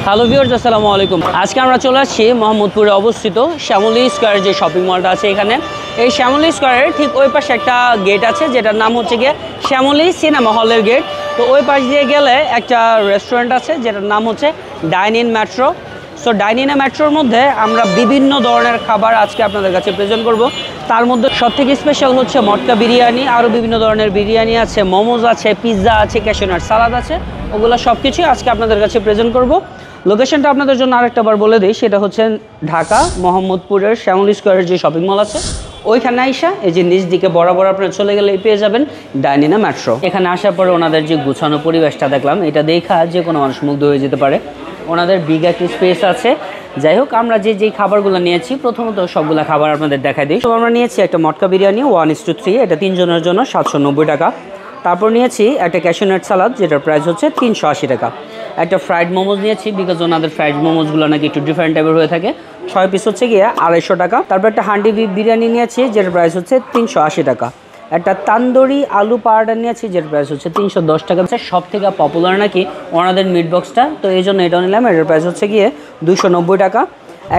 Hello viewers, আসসালামু আলাইকুম। আজকে আমরা চলে আসছি মোহাম্মদপুরে অবস্থিত শ্যামলী স্কয়ার যে শপিং মলটা আছে এখানে। এই শ্যামলী স্কয়ারের ঠিক ওই পাশে একটা গেট আছে যেটার নাম হচ্ছে গিয়ে শ্যামলী সিনেমা হলের গেট। তো ওই পাশ দিয়ে গেলে একটা রেস্টুরেন্ট আছে যেটার নাম হচ্ছে dine in metro. So dine in মেট্রোর মধ্যে আমরা বিভিন্ন ধরনের খাবার আজকে আপনাদের কাছে প্রেজেন্ট করব। তার মধ্যে সবথেকে স্পেশাল হচ্ছে মটকা বিরিয়ানি, আরও বিভিন্ন ধরনের বিরিয়ানি আছে, মোমোজ আছে, পিৎজা আছে, ক্যাশনাট সালাদ আছে, ওগুলো সব কিছুই আজকে আপনাদের কাছে প্রেজেন্ট করব। লোকেশনটা আপনাদের জন্য আরেকটাবার বলে দিই, সেটা হচ্ছে ঢাকা মোহাম্মদপুরের শ্যামলী স্কয়ারের যে শপিং মল আছে ওইখানে আইসা এই যে নিচ দিকে বরাবর আপনারা চলে গেলেই পেয়ে যাবেন ডাইন ইন মেট্রো। এখানে আসার পরে ওনাদের যে গুছানো পরিবেশটা দেখলাম, এটা দেখা যে কোনো মানুষ মুগ্ধ হয়ে যেতে পারে। ওনাদের বিগ একটা স্পেস আছে। যাই হোক, আমরা যেই খাবারগুলো নিয়েছি প্রথমত সবগুলো খাবার আপনাদের দেখাই দিই। তো আমরা নিয়েছি একটা মটকা বিরিয়ানি 1:3, এটা 3 জনের জন্য 790 টাকা। তারপর নিয়েছি একটা ক্যাশনাট সালাদ যেটার প্রাইস হচ্ছে 380 টাকা। একটা ফ্রাইড মোমোজ নিয়েছি, বিকজ ওনাদের ফ্রাইড মোমোজগুলো নাকি একটু ডিফারেন্ট টাইপের হয়ে থাকে, 6 পিস হচ্ছে গিয়ে 250 টাকা। তারপর একটা হান্ডি বিফ বিরিয়ানি নিয়েছি যেটার প্রাইস হচ্ছে 380 টাকা। একটা তান্দুরি আলু পারাটা নিয়েছি যেটার প্রাইস হচ্ছে 310 টাকা। সব থেকে পপুলার নাকি ওনাদের মিট বক্সটা, তো এই জন্য এটা নিলাম। এটার প্রাইস হচ্ছে গিয়ে 290 টাকা।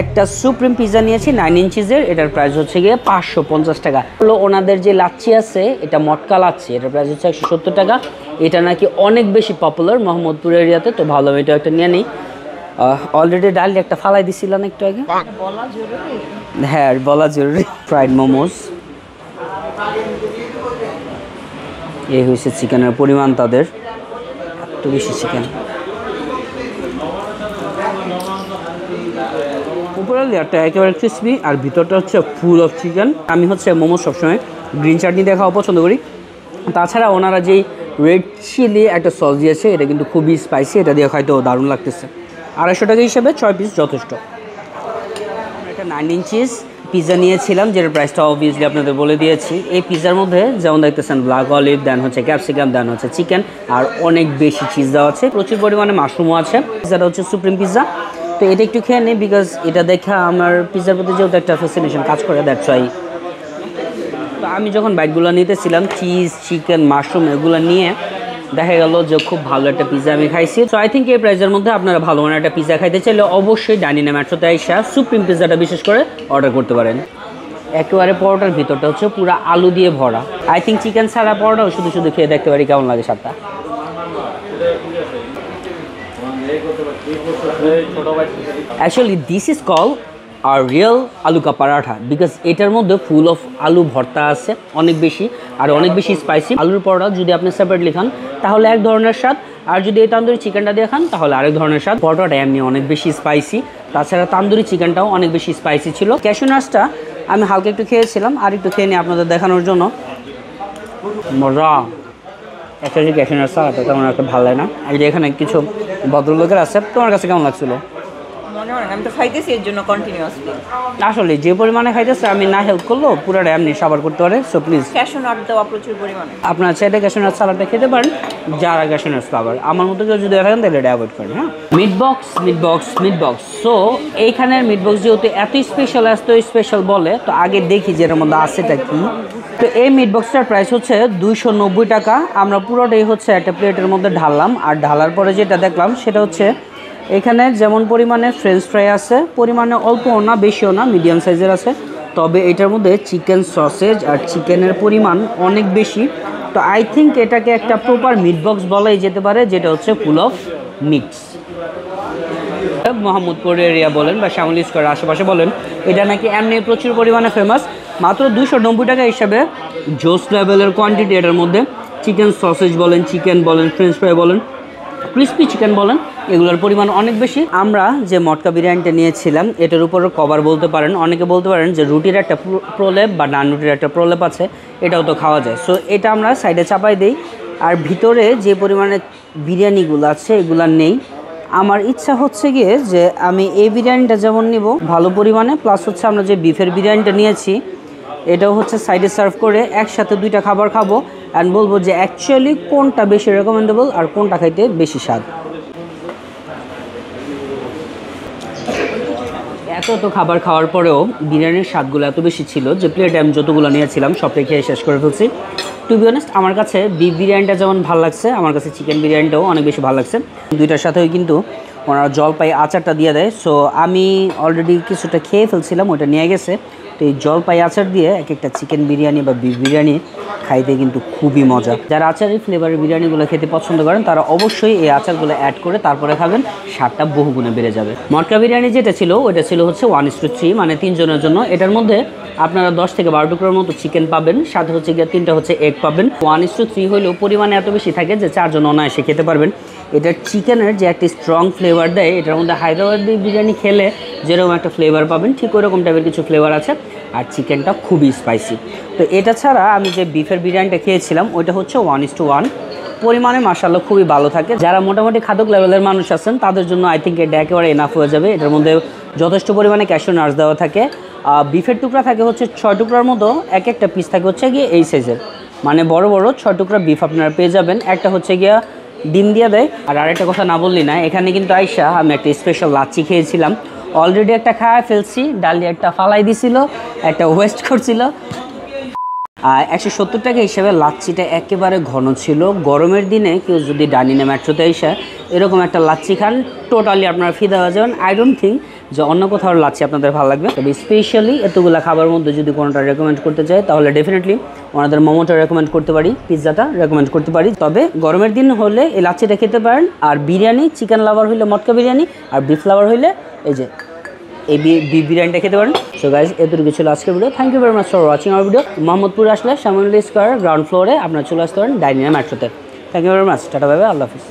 একটা সুপ্রিম পিৎজা নিয়েছি 9 ইঞ্চিজের, এটার প্রাইস হচ্ছে গিয়ে 550 টাকা। হলো ওনাদের যে লাচ্ছি আছে, এটা মটকা লাচ্ছি, এটার প্রাইস হচ্ছে 170 টাকা। এটা নাকি অনেক বেশি পপুলার মোহাম্মদপুর এরিয়াতে, তো ভালো এটা একটা নিয়ে নিই। অলরেডি ডাল একটা ফালাই দিছিলাম একটু আগে, হ্যাঁ বলা জরুরি। ফ্রাইড মোমোজ, এই হয়েছে চিকেনের পরিমাণ, তাদের এত বেশি চিকেন। উপরের লেয়ারটা একেবারে ক্রিসপি আর ভিতরটা হচ্ছে ফুল অফ চিকেন। আমি হচ্ছে মোমো সবসময় গ্রিন চাটনি দিয়ে খাওয়া পছন্দ করি। তাছাড়া ওনারা যেই রেড চিলি একটা সস দিয়েছে, এটা কিন্তু খুবই স্পাইসি, এটা দিয়ে খাইতেও দারুণ লাগতেছে। 250 টাকা হিসেবে 6 পিস যথেষ্ট। একটা 9 ইঞ্চিস পিৎজা নিয়েছিলাম যেটার প্রাইসটা অবভিয়াসলি আপনাদের বলে দিয়েছি। এই পিৎজার মধ্যে যেমন দেখতেছেন ব্ল্যাক অলিভ, দেন হচ্ছে ক্যাপসিকাম, দেন হচ্ছে চিকেন, আর অনেক বেশি চিজ দেওয়া আছে, প্রচুর পরিমাণে মাশরুমও আছে। পিৎজাটা হচ্ছে সুপ্রিম পিৎজা। তো এটা একটু খেয়ে নিই, বিকজ এটা দেখে আমার পিৎজার প্রতি যেহেতু একটা ফ্যাসিনেশন কাজ করে, দ্যাটস ওয়াই। তো আমি যখন বাইটগুলো নিতেছিলাম চিজ, চিকেন, মাশরুম এগুলো নিয়ে দেখা গেল যে খুব ভালো একটা পিৎজা আমি খাইছি। সো আই থিঙ্ক এই প্রাইসের মধ্যে আপনারা ভালো মানের একটা পিৎজা খাইতে চাইলে অবশ্যই ডাইন ইন মেট্রোতে আইসা সুপ্রিম পিৎজাটা বিশেষ করে অর্ডার করতে পারেন। একেবারে পরোটার ভিতরটা হচ্ছে পুরো আলু দিয়ে ভরা। আই থিঙ্ক চিকেন ছাড়া পরোটাও শুধু শুধু খেয়ে দেখতে পারি কেমন লাগে স্বাদটা। Actually this is call are real aloo কা পরাঠা, বিকজ এটার মধ্যে ফুল অফ আলু ভর্তা আছে অনেক বেশি, আর অনেক বেশি স্পাইসি। আলুর পরোটা যদি আপনি সেপারেটলি খান তাহলে এক ধরনের স্বাদ, আর যদি এই তান্দুরি চিকেনটা দিয়ে খান তাহলে আরেক ধরনের স্বাদ। পরোটাটা এমনি অনেক বেশি স্পাইসি, তাছাড়া তান্দুরি চিকেনটাও অনেক বেশি স্পাইসি ছিল। ক্যাশনাটসটা আমি হালকা একটু খেয়েছিলাম, আর একটু খেয়ে নিই আপনাদের দেখানোর জন্য। মজা। অ্যাকচুয়ালি ক্যাশনাটস সালাদটা তেমন একটা ভালো লাগে না। এই যে এখানে কিছু ভদ্রলোকের আছে, তোমার কাছে কেমন লাগছিল? আমি তো খাইতেছি এর জন্য কন্টিনিউয়াসলি। আসলে যে পরিমাণে খাইতেছে আমি না হেল্প করলেও পুরোটা এমনি সাবার করতে পারে। সো প্লিজ ক্যাশনাট দেওয়া প্রচুর পরিমাণে, আপনার চাইলে ক্যাশনাট সালাডটা খেতে পারেন যারা ক্যাশনাট ফ্লেভার। আমার মতো কেউ যদি দেখেন তাহলে এটা অ্যাভয়েড করেন। হ্যাঁ, মিট বক্স। সো এইখানের মিট বক্স যেহেতু এত স্পেশাল বলে, তো আগে দেখি যে এর মধ্যে আছেটা কি। তো এই মিট বক্সটার প্রাইস হচ্ছে 290 টাকা। আমরা পুরোটাই হচ্ছে একটা প্লেটের মধ্যে ঢাললাম, আর ঢালার পরে যেটা দেখলাম সেটা হচ্ছে এখানে যেমন পরিমাণে ফ্রেঞ্চ ফ্রাই আছে, পরিমাণে অল্পও না বেশিও না, মিডিয়াম সাইজের আছে। তবে এটার মধ্যে চিকেন সসেজ আর চিকেনের পরিমাণ অনেক বেশি। তো আই থিঙ্ক এটাকে একটা প্রপার মিট বক্স বলাই যেতে পারে, যেটা হচ্ছে full of meets. Mohammadpur area বলেন বা শ্যামলী স্কয়ারের আশেপাশে বলেন, এটা নাকি এমনি প্রচুর পরিমাণে ফেমাস। মাত্র 290 টাকা হিসাবে জোস লেভেলের কোয়ান্টিটি এটার মধ্যে। চিকেন সসেজ বলেন, চিকেন বলেন, ফ্রেঞ্চ ফ্রাই বলেন, ক্রিস্পি চিকেন বলেন, এগুলোর পরিমাণ অনেক বেশি। আমরা যে মটকা বিরিয়ানিটা নিয়েছিলাম এটার উপরে কভার বলতে পারেন, অনেকে বলতে পারেন যে রুটির একটা প্রলেপ বা নান রুটির একটা প্রলেপ আছে, এটাও তো খাওয়া যায়। সো এটা আমরা সাইডে চাপাই দিই, আর ভিতরে যে পরিমাণে বিরিয়ানিগুলো আছে এগুলো নেই। আমার ইচ্ছা হচ্ছে গিয়ে যে আমি এই বিরিয়ানিটা যেমন নিব ভালো পরিমাণে, প্লাস হচ্ছে আমরা যে বিফের বিরিয়ানিটা নিয়েছি এটাও হচ্ছে সাইডে সার্ভ করে একসাথে 2টা খাবার খাবো, অ্যান্ড বলবো যে অ্যাকচুয়ালি কোনটা বেশি রেকমেন্ডেবল আর কোনটা খাইতে বেশি স্বাদ। এত খাবার খাওয়ার পরেও বিরিয়ানির স্বাদগুলো এত বেশি ছিল যে প্লেটে আমি যতগুলো নিয়েছিলাম সবটাই খেয়ে শেষ করে ফেলছি। টু বি অনেস্ট আমার কাছে বিফ বিরিয়ানিটা যেমন ভালো লাগছে, আমার কাছে চিকেন বিরিয়ানিটাও অনেক বেশি ভালো লাগছে। দুইটার সাথেও কিন্তু ওনারা জলপাই আচারটা দিয়ে দেয়। সো আমি অলরেডি কিছুটা খেয়ে ফেলছিলাম, ওটা নিয়ে গেছে। তো এই জলপাই আচার দিয়ে এক একটা চিকেন বিরিয়ানি বা বিফ বিরিয়ানি খাইতে কিন্তু খুবই মজা। যারা আচারের ফ্লেভারের বিরিয়ানিগুলো খেতে পছন্দ করেন তারা অবশ্যই এই আচারগুলো অ্যাড করে তারপরে খাবেন, স্বাদটা বহুগুণে বেড়ে যাবে। মটকা বিরিয়ানি যেটা ছিল ওটা ছিল হচ্ছে 1:3, মানে 3 জনের জন্য। এটার মধ্যে আপনারা 10 থেকে 12 টুকরার মতো চিকেন পাবেন, সাথে হচ্ছে গিয়ে 3টা হচ্ছে এগ পাবেন। 1:3 হলেও পরিমাণে এত বেশি থাকে যে 4 জন অনায়াসে খেতে পারবেন। এটার চিকেনের যে একটা স্ট্রং ফ্লেভার দেয়, এটার মধ্যে হায়দ্রাবাদি বিরিয়ানি খেলে যেরকম একটা ফ্লেভার পাবেন ঠিক ওরকম টাইপের কিছু ফ্লেভার আছে। আর চিকেনটা খুবই স্পাইসি। তো এটা ছাড়া আমি যে বিফের বিরিয়ানিটা খেয়েছিলাম ওইটা হচ্ছে 1:1 পরিমাণে, মাশাআল্লাহ খুবই ভালো থাকে। যারা মোটামুটি খাদক লেভেলের মানুষ আছেন তাদের জন্য আই থিঙ্ক এটা একেবারে এনাফ হয়ে যাবে। এটার মধ্যে যথেষ্ট পরিমাণে ক্যাশিউ নাটস দেওয়া থাকে। বিফের টুকরা থাকে হচ্ছে 6 টুকরার মতো, এক একটা পিস থাকে হচ্ছে গিয়ে এই সাইজের, মানে বড় বড় 6 টুকরা বিফ আপনারা পেয়ে যাবেন। একটা হচ্ছে গিয়া ডিম দিয়ে দেয়। আর আরেকটা কথা না বললি না, এখানে কিন্তু আইসা আমি একটা স্পেশাল লাচ্ছি খেয়েছিলাম। অলরেডি একটা খাওয়া ফেলছি, ডালি একটা ফালাই দিছিল, একটা ওয়েস্ট করছিল। 170 টাকা হিসেবে লাচ্ছিটা একেবারে ঘন ছিল। গরমের দিনে কেউ যদি ডাইনিং মেট্রোতে এসে এরকম একটা লাচ্ছি খান, টোটালি আপনারা ফিদা হয়ে যাবেন। আই ডোন্ট থিঙ্ক যে অন্য কোথাও লাচ্ছি আপনাদের ভালো লাগবে। তবে স্পেশালি এতগুলো খাবার মধ্যে যদি কোনোটা রেকমেন্ড করতে চাই তাহলে ডেফিনেটলি ওনাদের মোমোটা রেকমেন্ড করতে পারি, পিৎজাটা রেকমেন্ড করতে পারি। তবে গরমের দিন হলে এই লাচ্ছিটা খেতে পারেন। আর বিরিয়ানি, চিকেন লাভার হইলে মটকা বিরিয়ানি, আর বিফ লাভার হইলে এই যে এই বিফ বিরিয়ানিটা খেতে পারেন। সো গাইজ, এতটুকু ছিল আজকের video. Thank you very much for watching our video. মোহাম্মদপুরে আসলে শ্যামলী স্কয়ার গ্রাউন্ড ফ্লোরে আপনারা চলে আসতে পারেন ডাইনিং মেট্রোতে। Thank you very much, tata bye bye, আল্লাহ হাফিজ।